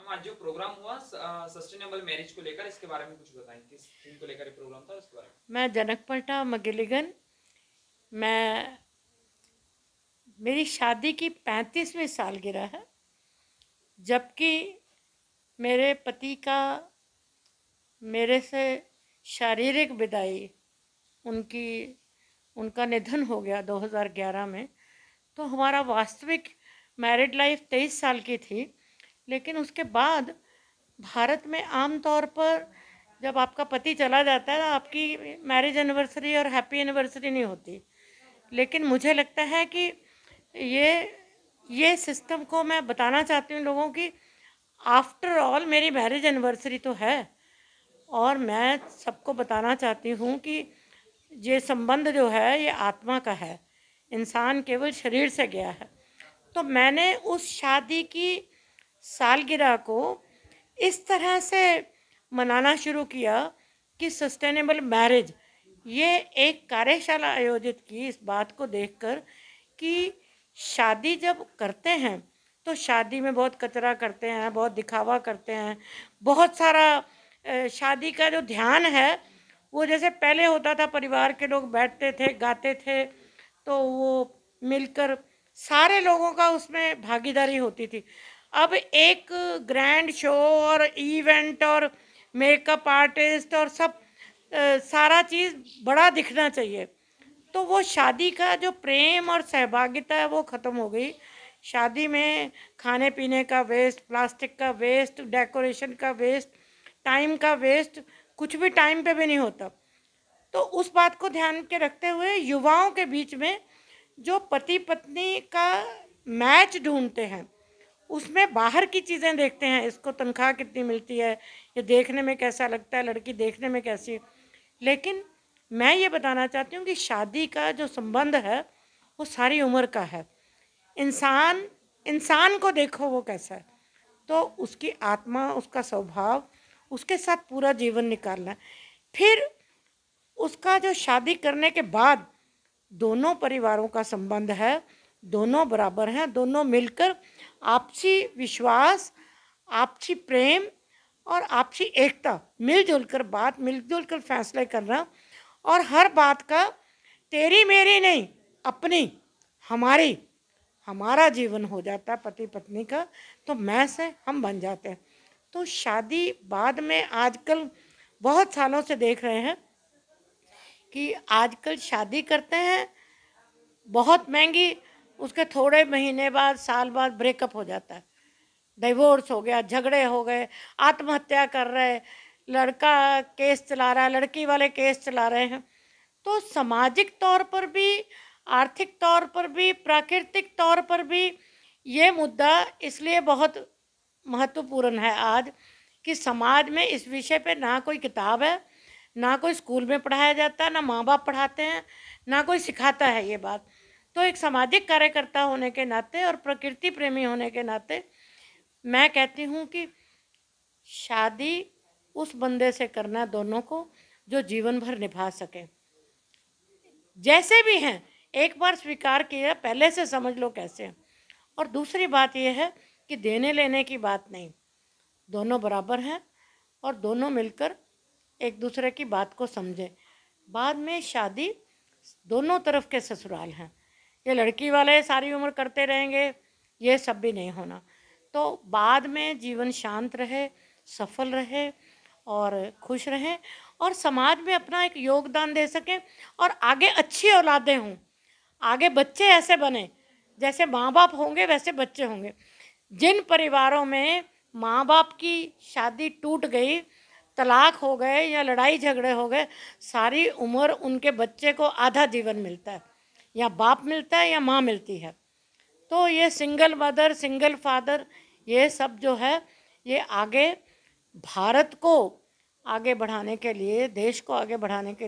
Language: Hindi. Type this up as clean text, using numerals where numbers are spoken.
आज जो प्रोग्राम हुआ सस्टेनेबल मैरिज को लेकर, इसके बारे में कुछ बताएं, किस थीम को लेकर प्रोग्राम था उसके बारे में। मैं जनकपल्टा मगिलिगन। मैं मेरी शादी की 35वीं सालगिरह है, जबकि मेरे पति का मेरे से शारीरिक विदाई उनका निधन हो गया 2011 में। तो हमारा वास्तविक मैरिड लाइफ 23 साल की थी। लेकिन उसके बाद भारत में आम तौर पर जब आपका पति चला जाता है, आपकी मैरिज एनिवर्सरी और हैप्पी एनिवर्सरी नहीं होती। लेकिन मुझे लगता है कि ये सिस्टम को मैं बताना चाहती हूँ लोगों की, आफ्टर ऑल मेरी मैरिज एनिवर्सरी तो है, और मैं सबको बताना चाहती हूँ कि ये संबंध जो है ये आत्मा का है, इंसान केवल शरीर से गया है। तो मैंने उस शादी की सालगिरह को इस तरह से मनाना शुरू किया कि सस्टेनेबल मैरिज, ये एक कार्यशाला आयोजित की इस बात को देखकर कि शादी जब करते हैं तो शादी में बहुत कचरा करते हैं, बहुत दिखावा करते हैं, बहुत सारा शादी का जो ध्यान है वो जैसे पहले होता था, परिवार के लोग बैठते थे, गाते थे, तो वो मिलकर सारे लोगों का उसमें भागीदारी होती थी। अब एक ग्रैंड शो और इवेंट और मेकअप आर्टिस्ट और सब सारा चीज़ बड़ा दिखना चाहिए, तो वो शादी का जो प्रेम और सहभागिता है वो ख़त्म हो गई। शादी में खाने पीने का वेस्ट, प्लास्टिक का वेस्ट, डेकोरेशन का वेस्ट, टाइम का वेस्ट, कुछ भी टाइम पे भी नहीं होता। तो उस बात को ध्यान के रखते हुए युवाओं के बीच में जो पति पत्नी का मैच ढूंढते हैं, उसमें बाहर की चीज़ें देखते हैं, इसको तनख्वाह कितनी मिलती है, ये देखने में कैसा लगता है, लड़की देखने में कैसी है। लेकिन मैं ये बताना चाहती हूँ कि शादी का जो संबंध है वो सारी उम्र का है। इंसान को देखो वो कैसा है, तो उसकी आत्मा, उसका स्वभाव, उसके साथ पूरा जीवन निकालना है। फिर उसका जो शादी करने के बाद दोनों परिवारों का संबंध है, दोनों बराबर हैं, दोनों मिलकर आपसी विश्वास, आपसी प्रेम और आपसी एकता, मिलजुल कर बात, मिलजुल कर फैसले करना, और हर बात का तेरी मेरी नहीं, अपनी, हमारी, हमारा जीवन हो जाता है पति पत्नी का, तो मैं से हम बन जाते हैं। तो शादी बाद में आजकल बहुत सालों से देख रहे हैं कि आजकल शादी करते हैं बहुत महंगी, उसके थोड़े महीने बाद, साल बाद ब्रेकअप हो जाता है, डिवोर्स हो गया, झगड़े हो गए, आत्महत्या कर रहे, लड़का केस चला रहा है, लड़की वाले केस चला रहे हैं। तो सामाजिक तौर पर भी, आर्थिक तौर पर भी, प्राकृतिक तौर पर भी ये मुद्दा इसलिए बहुत महत्वपूर्ण है आज कि समाज में इस विषय पे ना कोई किताब है, ना कोई स्कूल में पढ़ाया जाता है, ना माँ बाप पढ़ाते हैं, ना कोई सिखाता है ये बात। तो एक सामाजिक कार्यकर्ता होने के नाते और प्रकृति प्रेमी होने के नाते मैं कहती हूँ कि शादी उस बंदे से करना दोनों को जो जीवन भर निभा सके, जैसे भी हैं, एक बार स्वीकार किया, पहले से समझ लो कैसे हैं। और दूसरी बात यह है कि देने लेने की बात नहीं, दोनों बराबर हैं और दोनों मिलकर एक दूसरे की बात को समझें। बाद में शादी दोनों तरफ के ससुराल हैं, ये लड़की वाले सारी उम्र करते रहेंगे, ये सब भी नहीं होना। तो बाद में जीवन शांत रहे, सफल रहे और खुश रहें, और समाज में अपना एक योगदान दे सकें, और आगे अच्छी औलादें हों, आगे बच्चे ऐसे बने, जैसे माँ बाप होंगे वैसे बच्चे होंगे। जिन परिवारों में माँ बाप की शादी टूट गई, तलाक हो गए या लड़ाई झगड़े हो गए, सारी उम्र उनके बच्चे को आधा जीवन मिलता है, या बाप मिलता है या माँ मिलती है। तो ये सिंगल मदर, सिंगल फादर, ये सब जो है ये आगे भारत को आगे बढ़ाने के लिए, देश को आगे बढ़ाने के लिए